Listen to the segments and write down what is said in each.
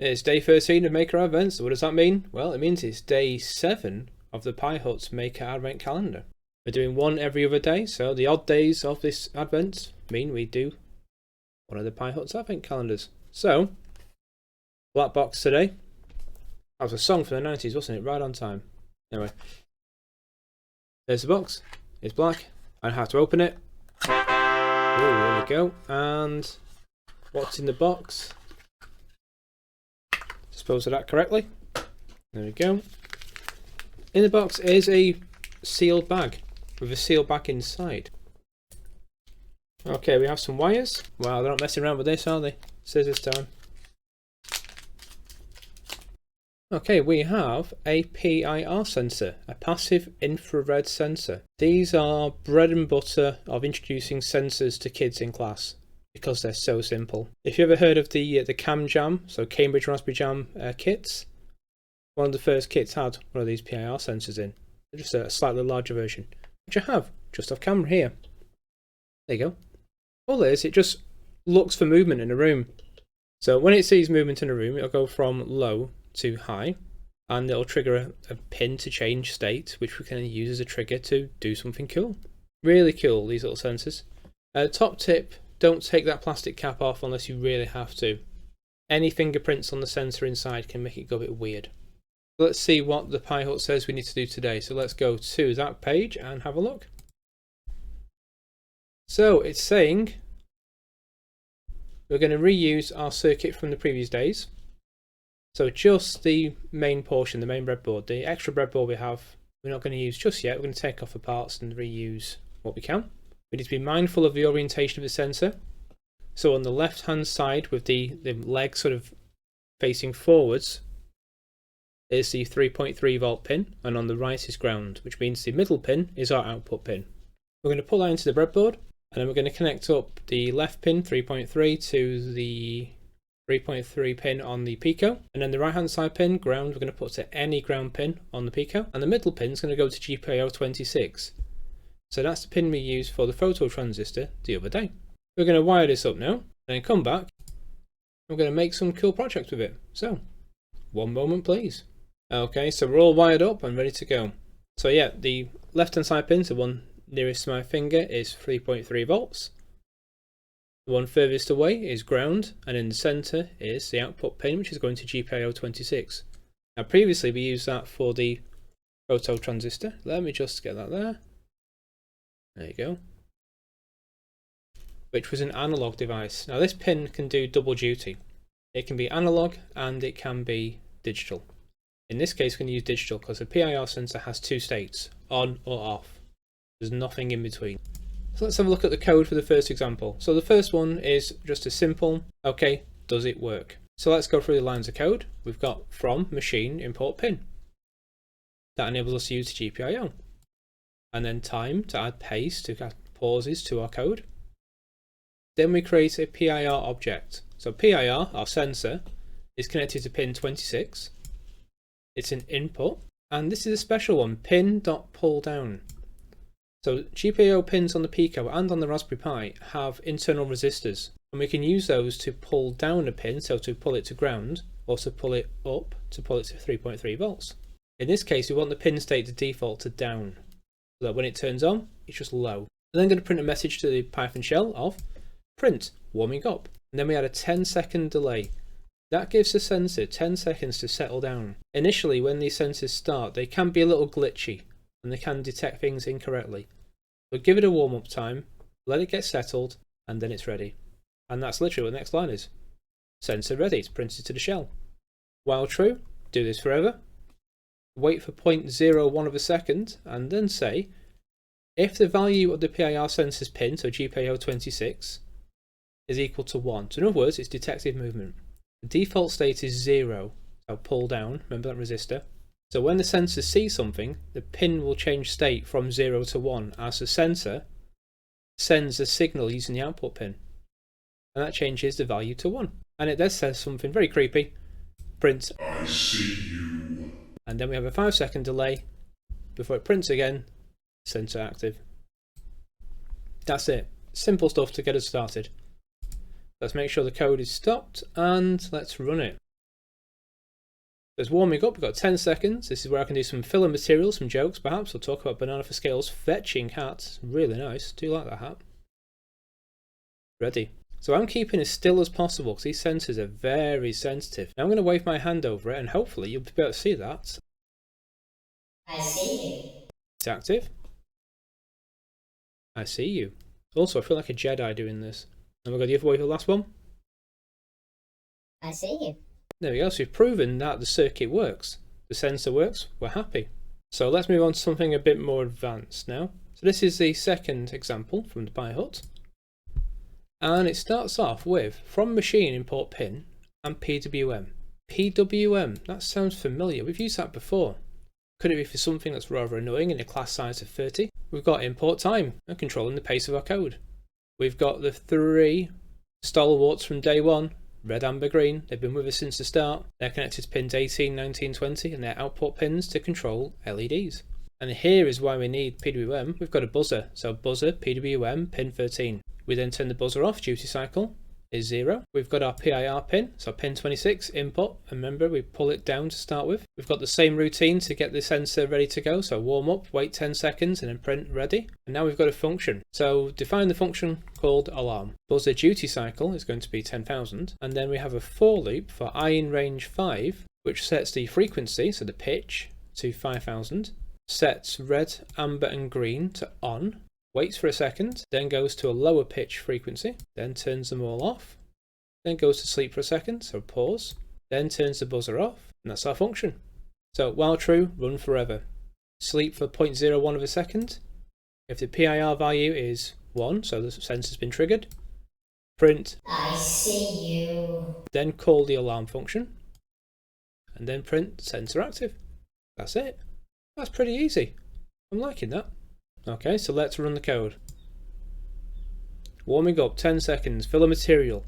It's day 13 of Maker Advent, so what does that mean? Well, it means it's day 7 of the Pi Hut's Maker Advent calendar. We're doing one every other day, so the odd days of this Advent mean we do one of the Pi Hut's Advent calendars. So, black box today. That was a song from the 90s, wasn't it? Right on time. Anyway, there's the box. It's black. I have to open it. Ooh, there we go. And what's in the box? Dispose of that correctly. There we go. In the box is a sealed bag with a sealed bag inside. Okay, we have some wires. Wow, they're not messing around with this, are they? Scissors time. Okay, we have a PIR sensor, a passive infrared sensor. These are bread and butter of introducing sensors to kids in class because they're so simple. If you ever heard of the Cam Jam, so Cambridge Raspberry Jam kits, one of the first kits had one of these PIR sensors in. They're just a slightly larger version, which I have just off camera here. There you go. All it is, it just looks for movement in a room. So when it sees movement in a room, it'll go from low to high, and it'll trigger a pin to change state, which we can use as a trigger to do something cool. Really cool, these little sensors. Top tip, don't take that plastic cap off unless you really have to. Any fingerprints on the sensor inside can make it go a bit weird. Let's see what the Pi Hut says we need to do today. So let's go to that page and have a look. So it's saying we're going to reuse our circuit from the previous days. So just the main portion, the main breadboard, the extra breadboard we have, we're not going to use just yet. We're going to take off the parts and reuse what we can. We need to be mindful of the orientation of the sensor. So on the left hand side with the leg sort of facing forwards is the 3.3 volt pin, and on the right is ground, which means the middle pin is our output pin. We're going to put that into the breadboard, and then we're going to connect up the left pin 3.3 to the 3.3 pin on the Pico, and then the right hand side pin, ground, we're going to put to any ground pin on the Pico, and the middle pin is going to go to GPIO 26. So that's the pin we used for the photo transistor the other day. We're going to wire this up now, then come back. We're going to make some cool projects with it. So, one moment please. Okay, so we're all wired up and ready to go. So yeah, the left hand side pin, the one nearest to my finger, is 3.3 volts. The one furthest away is ground, and in the center is the output pin, which is going to GPIO 26. Now previously we used that for the photo transistor. Let me just get that there. There you go. Which was an analog device. Now this pin can do double duty. It can be analog and it can be digital. In this case we're going to use digital because the PIR sensor has two states, on or off. There's nothing in between. So let's have a look at the code for the first example. So the first one is just a simple, okay, does it work? So let's go through the lines of code. We've got from machine import pin. That enables us to use GPIO. And then time to add pace to add pauses to our code. Then we create a PIR object. So PIR, our sensor, is connected to pin 26. It's an input, and this is a special one, pin.pullDown. So GPIO pins on the Pico and on the Raspberry Pi have internal resistors, and we can use those to pull down a pin, so to pull it to ground, or to pull it up to pull it to 3.3 volts. In this case, we want the pin state to default to down, so that when it turns on, it's just low. And then I'm going to print a message to the Python shell of print warming up, and then we add a 10-second delay. That gives the sensor 10 seconds to settle down. Initially, when these sensors start, they can be a little glitchy, and they can detect things incorrectly. So give it a warm-up time, let it get settled, and then it's ready. And that's literally what the next line is. Sensor ready, it's printed to the shell. While true, do this forever. Wait for 0.01 of a second, and then say, if the value of the PIR sensor's pin, so GPIO 26, is equal to 1. So in other words, it's detected movement. The default state is 0, so pull down, remember that resistor. So when the sensor sees something, the pin will change state from 0 to 1 as the sensor sends a signal using the output pin. And that changes the value to 1. And it then says something very creepy, print I see you. And then we have a 5-second delay before it prints again, sensor active. That's it. Simple stuff to get us started. Let's make sure the code is stopped and let's run it. It's warming up, we've got 10 seconds. This is where I can do some filler material, some jokes perhaps. We'll talk about Banana for Scale's fetching hat. Really nice, do like that hat. Ready. So I'm keeping as still as possible because these sensors are very sensitive. Now I'm going to wave my hand over it and hopefully you'll be able to see that. I see you. It's active. I see you. Also, I feel like a Jedi doing this. And we'll go the other way for the last one. I see you. There we go, so we've proven that the circuit works. The sensor works, we're happy. So let's move on to something a bit more advanced now. So this is the second example from the Pi Hut. And it starts off with from machine import pin and PWM. PWM, that sounds familiar, we've used that before. Could it be for something that's rather annoying in a class size of 30? We've got import time and controlling the pace of our code. We've got the 3 stalwarts from day one. Red, amber, green, they've been with us since the start. They're connected to pins 18, 19, 20 and they're output pins to control LEDs. And here is why we need PWM. We've got a buzzer, so buzzer, PWM, pin 13. We then turn the buzzer off, duty cycle is 0. We've got our PIR pin, so pin 26, input, and remember we pull it down to start with. We've got the same routine to get the sensor ready to go, so warm up, wait 10 seconds and then print ready. And now we've got a function. So define the function called alarm. Buzzer duty cycle is going to be 10,000 and then we have a for loop for I in range 5 which sets the frequency, so the pitch, to 5,000, sets red, amber and green to on, waits for a second, then goes to a lower pitch frequency, then turns them all off, then goes to sleep for a second, so pause, then turns the buzzer off, and that's our function. So while true, run forever. Sleep for 0.01 of a second. If the PIR value is 1, so the sensor's been triggered, print I see you. then call the alarm function, and then print sensor active. That's it. That's pretty easy. I'm liking that. Okay, so let's run the code. Warming up, 10 seconds, filler material.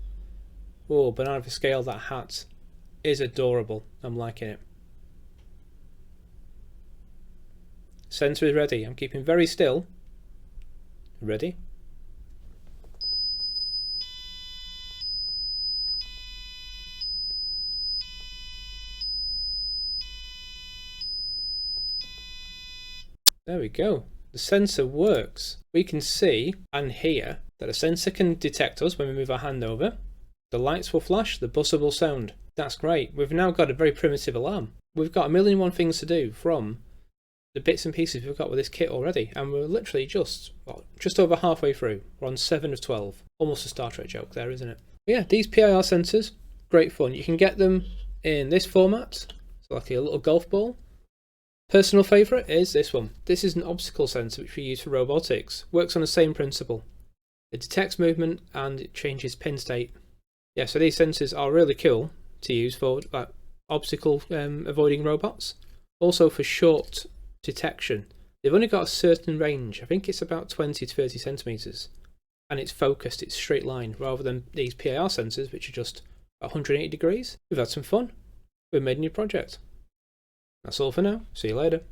Oh, Banana for Scale, that hat is adorable. I'm liking it. Sensor is ready. I'm keeping very still. Ready? There we go. The sensor works. We can see and hear that a sensor can detect us when we move our hand over. The lights will flash, the buzzer will sound. That's great. We've now got a very primitive alarm. We've got 1,000,001 things to do from the bits and pieces we've got with this kit already, and we're literally just over halfway through. We're on 7 of 12. Almost a Star Trek joke there, isn't it? But yeah, these PIR sensors, great fun. You can get them in this format, so like a little golf ball. Personal favourite is this one. This is an obstacle sensor which we use for robotics. Works on the same principle. It detects movement and it changes pin state. Yeah, so these sensors are really cool to use for like obstacle avoiding robots. Also for short detection. They've only got a certain range. I think it's about 20 to 30 centimetres. And it's focused, it's straight line, rather than these PIR sensors which are just 180 degrees. We've had some fun. We've made a new project. That's all for now. See you later.